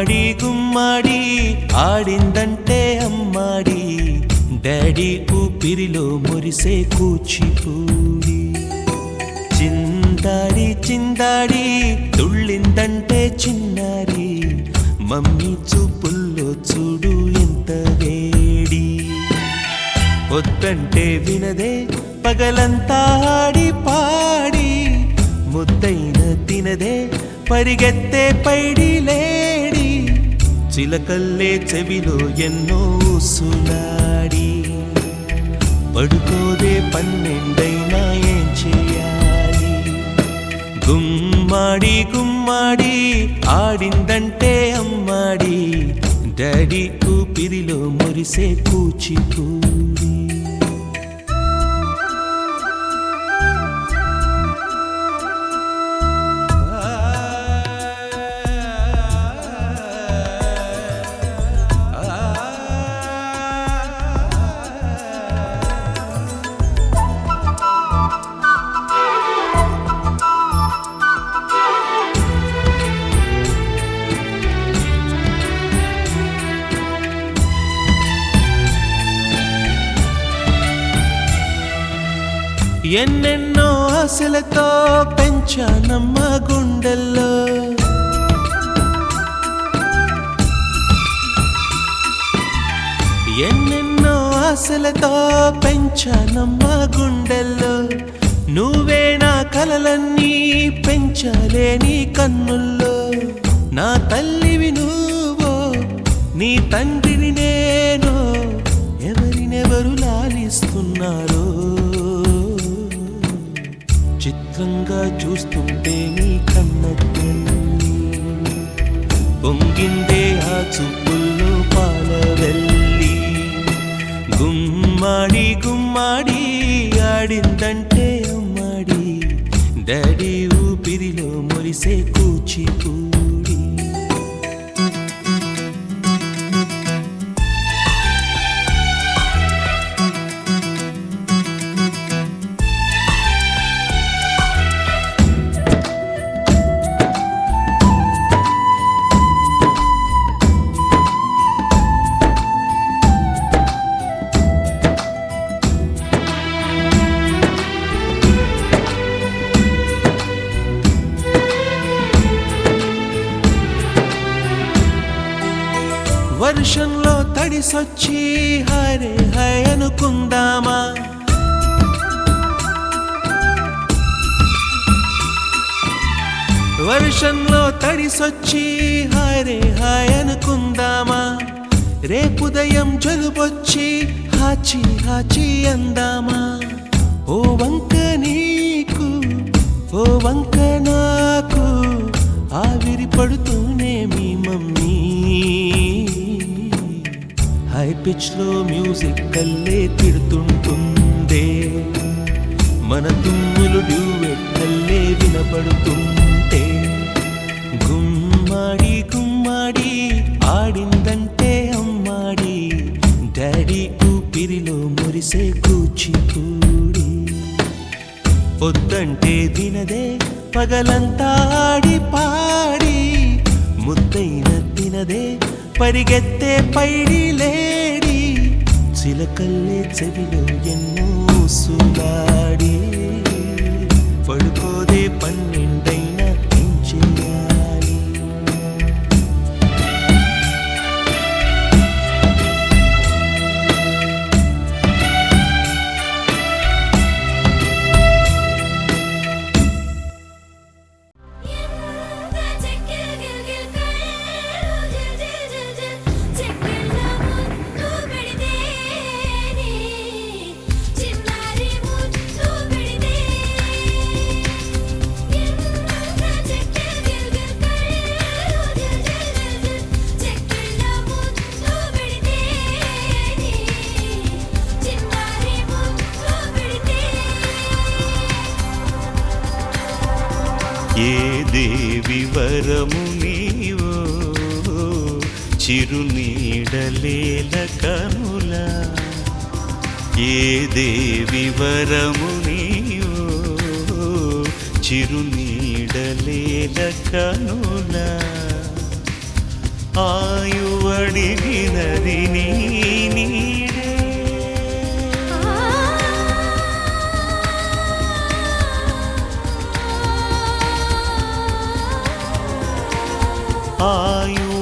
గుమ్మాడి గుమ్మాడి ఆడిందంటే అమ్మాడి డాడీ ఊపిరిలో మురిసే కూచిపూడి చిందాడి చిందాడి తుళ్ళిందంటే చిన్నారి మమ్మీ చూపుల్లో చూడు ఎంత వేడి వద్దంటే వినదే పగలంతా ఆడి పాడి ముద్దైన తినదే పరిగెత్తే పైడి లేడి చిలకల్లే చెవిలో ఎన్నో సులాడి పడుకోదే పన్నెండైనా ఏం చేయాలి గుమ్మాడి గుమ్మాడి ఆడిందంటే అమ్మాడి డాడీ ఊపిరిలో మురిసే కూచిపూడి ఎన్నెన్నో ఆశలతో పెంచానమ్మ గుండెల్లో ఎన్నెన్నో ఆశలతో పెంచానమ్మ గుండెల్లో నువ్వే నా కలలన్నీ పెంచాలే నీ కన్నుల్లో నా తల్లివి నువ్వో నీ తండ్రిని నేను ఎవరినెవరు లాలిస్తున్నారో చిత్రంగా చూస్తుంటే నీ కన్నట్టు పొంగిందే ఆ చూపుల్లో పాలవెల్లి గుమ్మాడి గుమ్మాడి ఆడిందంటే అమ్మాడి డాడీ ఊపిరిలో మురిసే కూచిపూడి వర్షంలో తడిసొచ్చి హరే హై అనుకుందామా వర్షంలో తడిసొచ్చి హరే హై అనుకుందామా రేపుదయం జలుబొచ్చి హాచి హాచి అందామా ఓ వంక నీకు ఓ వంక నాకు ఆవిరి పడుతూనే మీ మమ్మీ హై పిచ్ లో మ్యూజిక్ కల్లే తిడుతుంటుందే మన తుమ్ములు డ్యూయెట్ కల్లే వినపడుతుంటే గుమ్మాడి గుమ్మాడి ఆడిందంటే అమ్మాడి డాడీ ఊపిరిలో మురిసే కూచిపూడి పొద్దంటే వినదే పగలంతా ఆడి పాడి ముద్దైన తినదే పరిగెత్తే పైడి లేడి చిలకల్లే చెవిలో ఎన్నో సులాడి పడుకోదే పన్నెండైనా ఏం చేయాలి ఏ దేవి వరము నీవో చిరునీడలేల కనులా ఏ దేవి వరము నీవో చిరునీడలేల కనులా ఆయువడిగినది నీ నీడే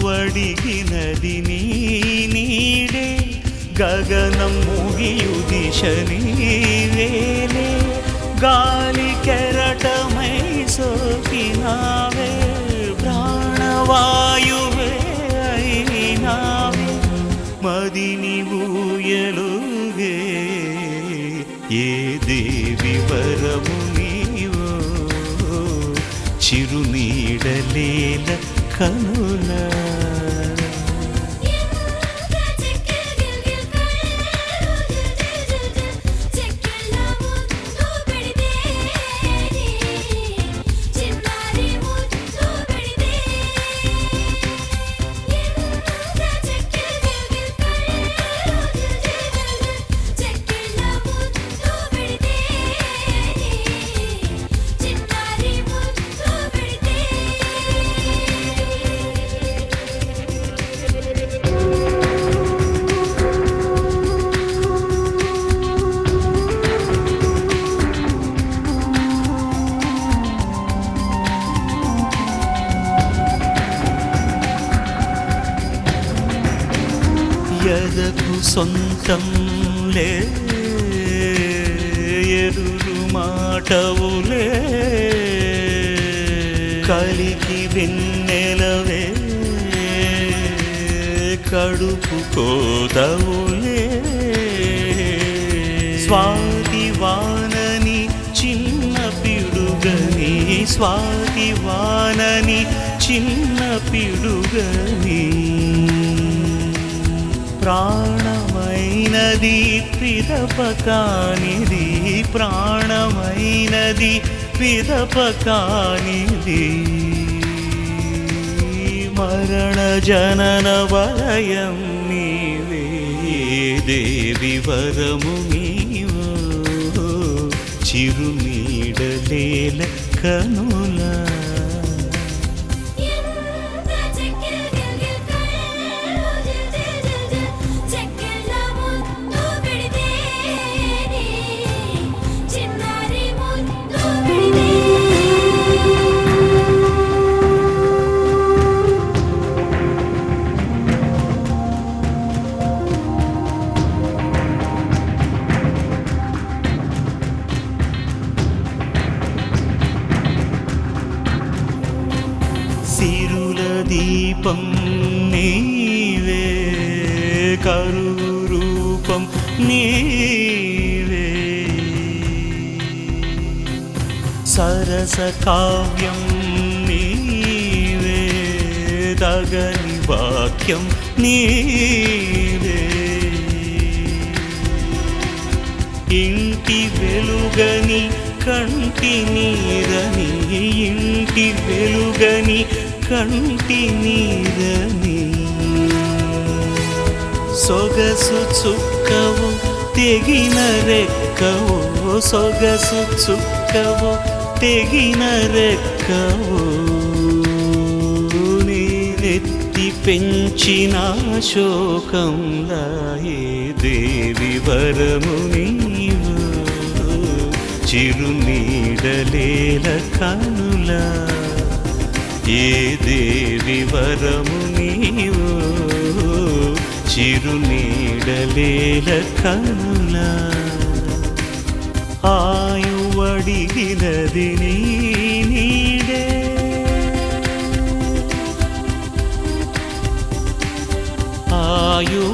ఆయువడిగినది నీ నీడే గగనం ముగియుదిశ నీవేలే గాలి కెరటమై సోకినావే ప్రాణవాయువే అయినావే మదిని ఊయలుగే ఏ దేవి వరము నీవో చిరునీడలేల కనుల ఎదకు సొంతం లే ఎరురు మాటవులే కలికి వెన్నెలవే కడుపు కోదవులే స్వాతి వానని చిన్న పిడుగని స్వాతి వానని చిన్న పిడుగని ప్రాణమైనది పిదపకానిది ప్రాణమైనది పిదపకానిది మరణ జనన వలయం నీవే దేవి వరము నీవో చిరునీడలేల కనుల సిరుల దీపం నీవే కరువు రూపం నీవే సరస కావ్యం నీవే తగని వాక్యం నీవే ఇంటి వెలుగని కంటి నీరని ఇంటి వెలుగని కంటి నీరని సొగసు చుక్కవు తెగిన రెక్కవు సొగసు చుక్కవు తెగిన రెక్కవు నేనెత్తి పెంచిన శోకంలా ఏ దేవి వరము నీవు చిరునీడలేల కనుల ఏ దేవి వరము నీవు చిరునీడలేల కనుల ఆయువడిగినది నీ నీడే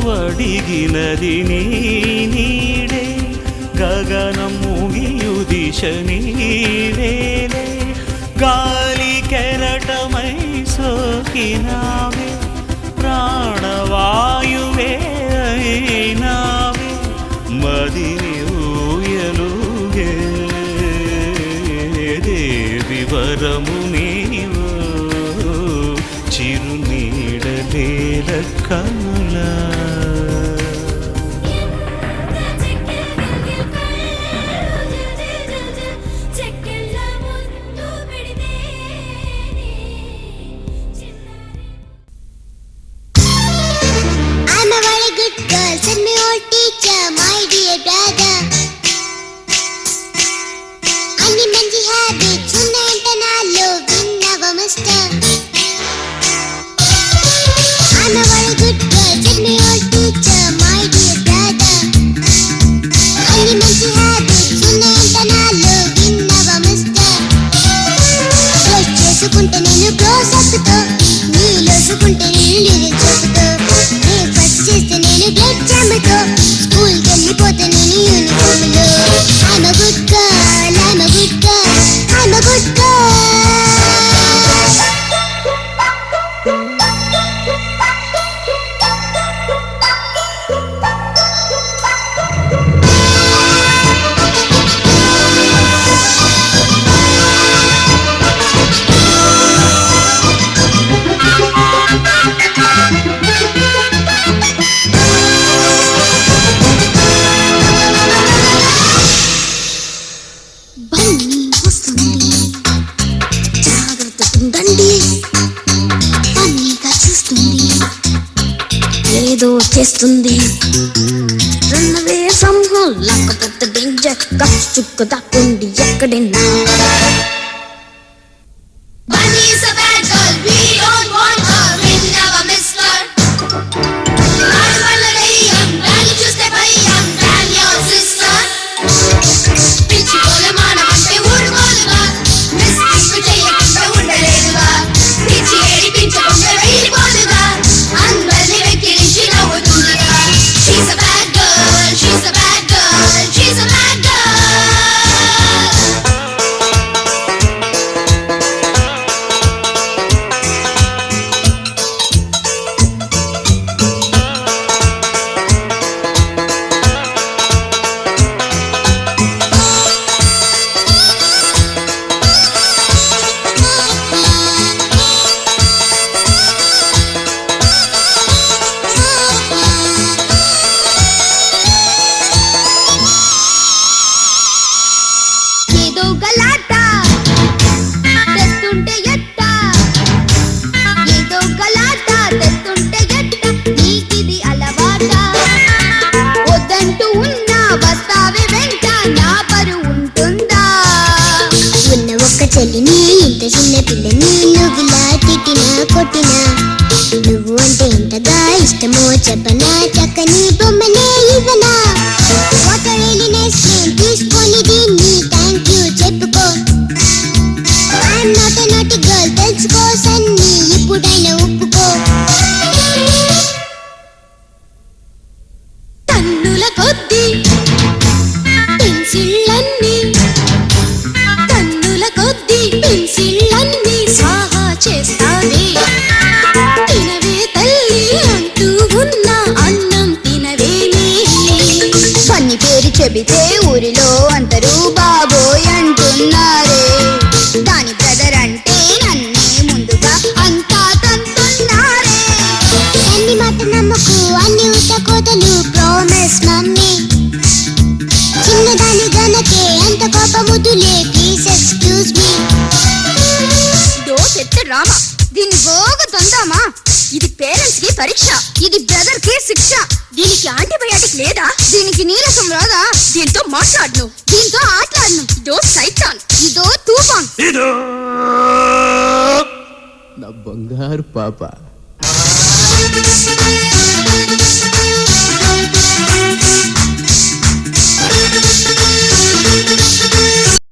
ఆయువడిగినది నీ నీడే గగనం ముగియుదిశ నీవేలే గాలి కెరటమై సోకినావే ప్రాణవాయువే అయినావే మదిని ఊయలుగే దేవి వరము నీవు చిరునీడలేల కనుల good girl, said my old teacher, my dear brother. అన్ని మంచి హ్యాబిట్స్ ఉన్నాయంట నాలో, విన్నావా మిస్టర్? బ్రష్ చేసుకుంటే నేను క్లోజప్తో, నీలోసుకుంటే నేను లిరిక్ చెబుతూ, బ్రేక్ఫాస్ట్ చేస్తే నేను బ్లడ్ చెంబుతో, స్కూల్కి వెళ్ళిపోతే నేను యూనిఫామ్లో. I'm a good girl, I'm a good girl, I'm a good girl. Bunny వస్తుంది, జాగ్రత్తగా ఉండండి. ఫన్నీగా చూస్తుంది, ఏదో చేస్తుంది. రన్ అవే ఫ్రమ్ హోమ్, లేకపోతే డేంజర్. కప్పు చుక్క దాక్కుండి ఎక్కడైనా. Bunny is a bad girl, we don't want her. విన్నావా మిస్టర్? ఆడవాళ్ళ దయ్యం, దాన్ని చూస్తే భయం. Damn your sister. పిచ్చి పోల మానవంటే ఊరుకోదుగా, మిస్టేక్ చేయకుండా ఉండలేదుగా, పిచ్చి ఏడిపించకుండా వెళ్ళిపోదుగా, అందరిని వెక్కిరించి నవ్వుతుందిగా. She's a bad girl, she's a bad girl, she's a bad girl. ఏదో గలాట తెస్తుంటే ఎట్ట, ఏదో గలాట తెస్తుంటే ఎట్ట, నీకిది అలవాట. వద్దంటూ ఉన్నా వస్తావే వెంట, నా పరు ఉంటుందా? ఉన్న ఒక్క చెల్లిని, ఇంత చిన్న పిల్లని నువ్వులా తిట్టినా కొట్టినా, నువ్వు అంటే ఎంతగా ఇష్టమో చెప్పనా, చక్కని బొమ్మనే ఇవ్వనా? వాటర్ ఎలినెస్ నేను తీసుకొని దీన్ని థ్యాంక్ యూ చెప్పుకో. ఐఎమ్ నాట్ ఎ నాటి గర్ల్, తెలుసుకో సన్ని, ఇప్పుడైనా ఒప్పుకో. టన్నుల కొద్ది పెన్సిళ్ళన్నీ, టన్నుల కొద్ది పెన్సిళ్ళన్నీ సాహా చేస్తావే. తినవే తల్లి అంటూ ఉన్న అన్నం తినవేమి. ఫన్నీ పేరు చెబితే ఊరిలో అందరూ బాబోయ్ అంటున్నారే, దాని బ్రదర్ అంటే నన్నే ముందుగా అంతా తంతున్నారే. అన్ని మాట నమ్మకు, అన్ని ఉత్త కోతలు, ప్రామిస్ మమ్మీ. చిన్నదాని గనకే అంత కోపముదులే, ప్లీజ్ ఎక్స్క్యూజ్ మీ. డోస్ ఎత్తే రామా, దీన్ని బాగా తందామా? ఇది పేరెంట్స్ కి పరీక్ష, ఇది బ్రదర్ కి శిక్ష. దీనికి యాంటీబయాటిక్ లేదా? దీనికి నీరసం రాదా? దీంతో మాట్లాడను, దీంతో ఆటలాడను. ఇదో సైతాన్, ఇదో తూఫాన్. నా బంగారు పాప.